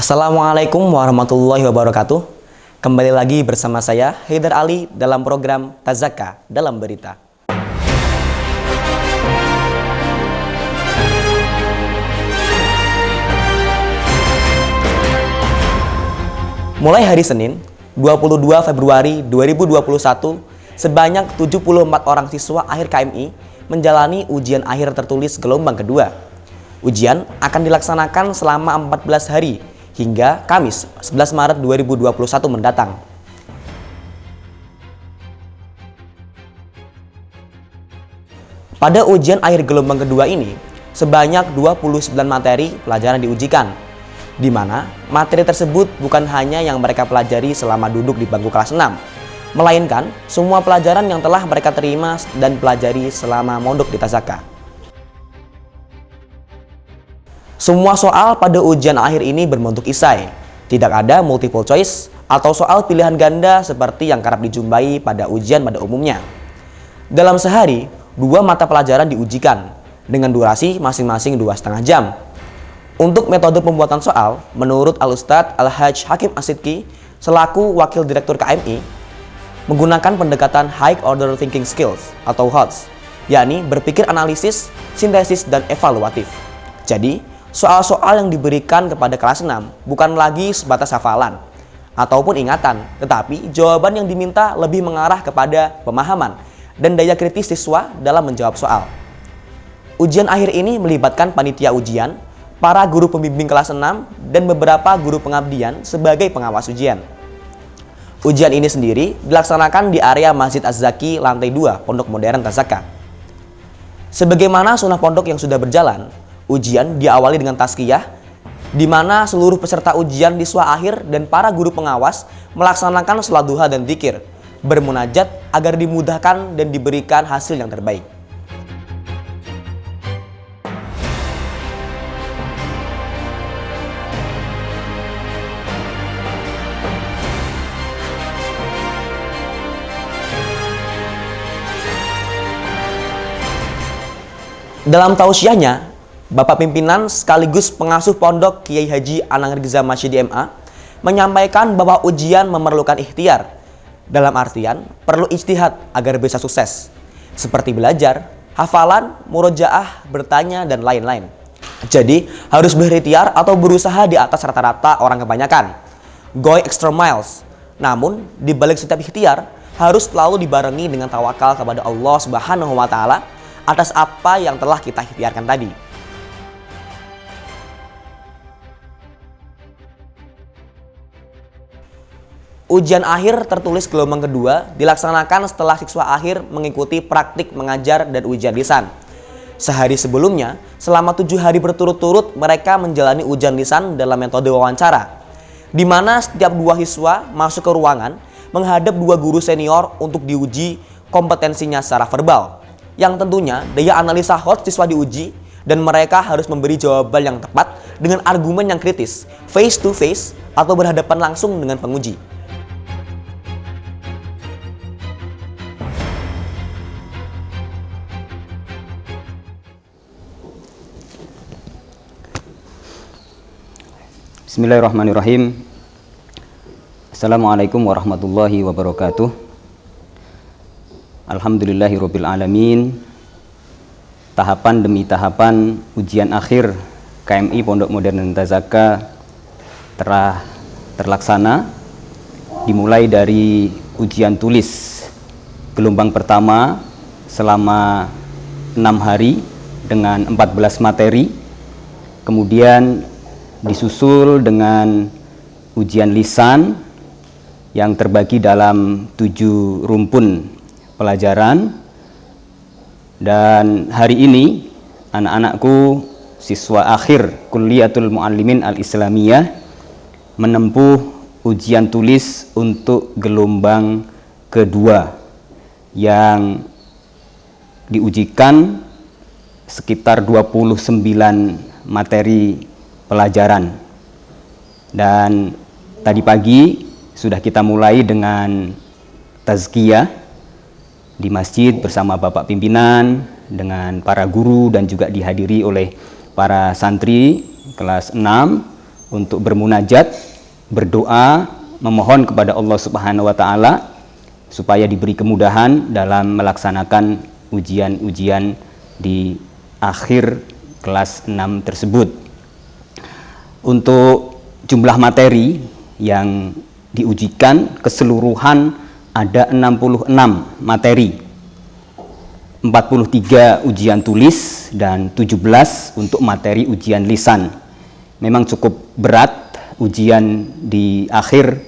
Assalamualaikum warahmatullahi wabarakatuh. Kembali lagi bersama saya Haidar Ali dalam program Tazaka dalam Berita. Mulai hari Senin, 22 Februari 2021, sebanyak 74 orang siswa akhir KMI menjalani ujian akhir tertulis gelombang kedua. Ujian akan dilaksanakan selama 14 hari hingga Kamis 11 Maret 2021 mendatang. Pada ujian akhir gelombang kedua ini, sebanyak 29 materi pelajaran diujikan, di mana materi tersebut bukan hanya yang mereka pelajari selama duduk di bangku kelas 6, melainkan semua pelajaran yang telah mereka terima dan pelajari selama mondok di Tazaka. Semua soal pada ujian akhir ini berbentuk esai, tidak ada multiple choice atau soal pilihan ganda seperti yang kerap dijumpai pada ujian pada umumnya. Dalam sehari, 2 mata pelajaran diujikan dengan durasi masing-masing 2,5 jam. Untuk metode pembuatan soal, menurut Al-Ustadz Al-Hajj Hakim Asidki selaku Wakil Direktur KMI, menggunakan pendekatan High Order Thinking Skills atau HOTS, yakni berpikir analisis, sintesis, dan evaluatif. Jadi, soal-soal yang diberikan kepada kelas 6 bukan lagi sebatas hafalan ataupun ingatan, tetapi jawaban yang diminta lebih mengarah kepada pemahaman dan daya kritis siswa dalam menjawab soal. Ujian akhir ini melibatkan panitia ujian, para guru pembimbing kelas 6, dan beberapa guru pengabdian sebagai pengawas ujian. Ujian ini sendiri dilaksanakan di area Masjid Az-Zaki lantai 2 Pondok Modern Tazaka. Sebagaimana sunnah pondok yang sudah berjalan, ujian diawali dengan tazkiyah, di mana seluruh peserta ujian di siswa akhir dan para guru pengawas melaksanakan sholat duha dan dzikir, bermunajat agar dimudahkan dan diberikan hasil yang terbaik. Dalam tausiahnya, Bapak Pimpinan sekaligus pengasuh pondok Kiai Haji Anang Rizza Masyidi MA menyampaikan bahwa ujian memerlukan ikhtiar, dalam artian perlu ijtihad agar bisa sukses, seperti belajar, hafalan, murojaah, bertanya, dan lain-lain. Jadi harus berikhtiar atau berusaha di atas rata-rata orang kebanyakan, go extra miles. Namun di balik setiap ikhtiar harus selalu dibarengi dengan tawakal kepada Allah Subhanahu wa Ta'ala atas apa yang telah kita ikhtiarkan tadi. Ujian akhir tertulis gelombang kedua dilaksanakan setelah siswa akhir mengikuti praktik mengajar dan ujian lisan. Sehari sebelumnya, selama 7 hari berturut-turut mereka menjalani ujian lisan dalam metode wawancara, di mana setiap 2 siswa masuk ke ruangan menghadap 2 guru senior untuk diuji kompetensinya secara verbal, yang tentunya daya analisa HOTS siswa diuji dan mereka harus memberi jawaban yang tepat dengan argumen yang kritis, face to face atau berhadapan langsung dengan penguji. Bismillahirrahmanirrahim. Assalamualaikum warahmatullahi wabarakatuh. Alhamdulillahirabbil alamin. Tahapan demi tahapan ujian akhir KMI Pondok Modern Tazaka telah terlaksana, dimulai dari ujian tulis gelombang pertama selama 6 hari dengan 14 materi, kemudian disusul dengan ujian lisan yang terbagi dalam 7 rumpun pelajaran. Dan hari ini anak-anakku siswa akhir Kulliyatul Muallimin Al-Islamiyah menempuh ujian tulis untuk gelombang kedua yang diujikan sekitar 29 materi pelajaran. Dan tadi pagi sudah kita mulai dengan tazkiyah di masjid bersama Bapak Pimpinan dengan para guru dan juga dihadiri oleh para santri kelas 6 untuk bermunajat, berdoa, memohon kepada Allah Subhanahu wa taala supaya diberi kemudahan dalam melaksanakan ujian-ujian di akhir kelas 6 tersebut. Untuk jumlah materi yang diujikan keseluruhan ada 66 materi, 43 ujian tulis dan 17 untuk materi ujian lisan. Memang cukup berat ujian di akhir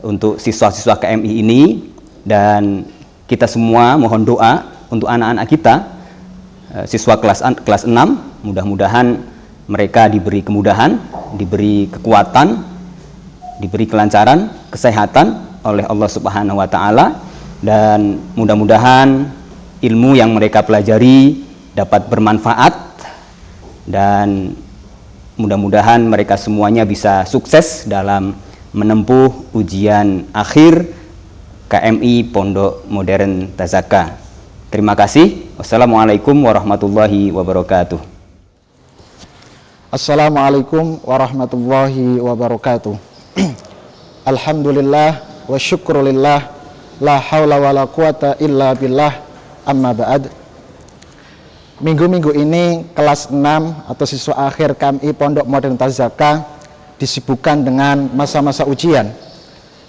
untuk siswa-siswa KMI ini, dan kita semua mohon doa untuk anak-anak kita, siswa kelas 6, mudah-mudahan mereka diberi kemudahan, diberi kekuatan, diberi kelancaran, kesehatan oleh Allah Subhanahu wa taala, dan mudah-mudahan ilmu yang mereka pelajari dapat bermanfaat, dan mudah-mudahan mereka semuanya bisa sukses dalam menempuh ujian akhir KMI Pondok Modern Tazaka. Terima kasih. Wassalamualaikum warahmatullahi wabarakatuh. Assalamualaikum warahmatullahi wabarakatuh. Alhamdulillah wa syukrulillah, la haula wa la quwata illa billah, amma ba'd. Minggu-minggu ini kelas 6 atau siswa akhir KMI Pondok Modern Tazaka disibukkan dengan masa-masa ujian.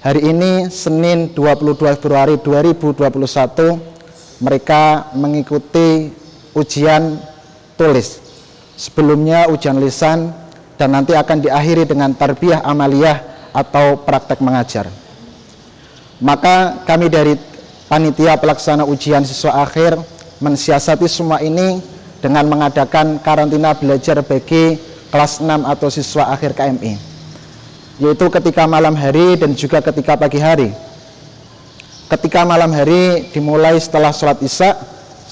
Hari ini Senin 22 Februari 2021 mereka mengikuti ujian tulis. Sebelumnya ujian lisan, dan nanti akan diakhiri dengan tarbiyah amaliyah atau praktek mengajar. Maka kami dari panitia pelaksana ujian siswa akhir mensiasati semua ini dengan mengadakan karantina belajar bagi kelas 6 atau siswa akhir KMI, yaitu ketika malam hari dan juga ketika pagi hari. Ketika malam hari dimulai setelah sholat isya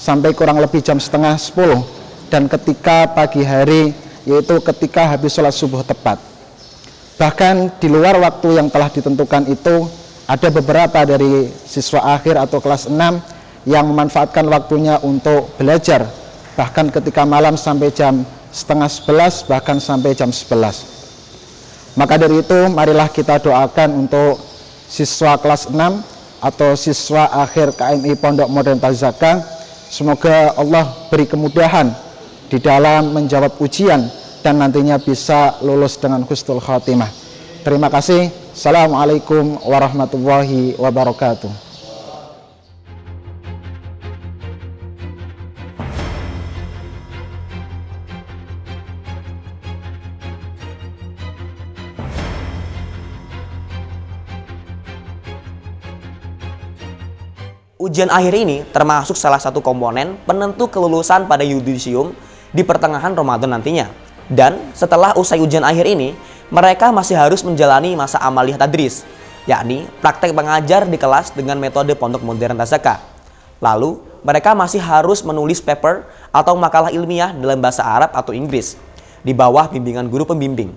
sampai kurang lebih jam setengah 10, dan ketika pagi hari yaitu ketika habis sholat subuh tepat. Bahkan di luar waktu yang telah ditentukan itu, ada beberapa dari siswa akhir atau kelas 6 yang memanfaatkan waktunya untuk belajar, bahkan ketika malam sampai jam setengah 11, bahkan sampai jam 11. Maka dari itu, marilah kita doakan untuk siswa kelas 6 atau siswa akhir KMI Pondok Modern Tazaka, semoga Allah beri kemudahan di dalam menjawab ujian dan nantinya bisa lulus dengan husnul khatimah. Terima kasih. Assalamualaikum warahmatullahi wabarakatuh. Ujian akhir ini termasuk salah satu komponen penentu kelulusan pada yudisium di pertengahan Ramadan nantinya. Dan setelah usai ujian akhir ini, mereka masih harus menjalani masa amaliyah tadris, yakni praktek mengajar di kelas dengan metode Pondok Modern Tazaka. Lalu, mereka masih harus menulis paper atau makalah ilmiah dalam bahasa Arab atau Inggris, di bawah bimbingan guru pembimbing.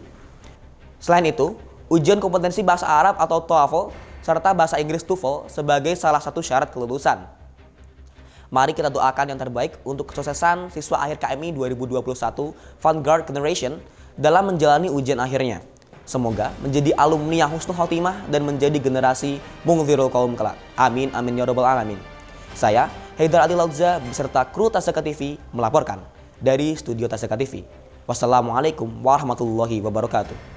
Selain itu, ujian kompetensi bahasa Arab atau TOEFL serta bahasa Inggris TOEFL sebagai salah satu syarat kelulusan. Mari kita doakan yang terbaik untuk kesuksesan siswa akhir KMI 2021 Vanguard Generation dalam menjalani ujian akhirnya. Semoga menjadi alumni yang husnul khotimah dan menjadi generasi mungdzirul kaum kelak. Amin amin ya rabbal alamin. Saya Haidar Ali Laudza beserta kru Tazaka TV melaporkan dari studio Tazaka TV. Wassalamualaikum warahmatullahi wabarakatuh.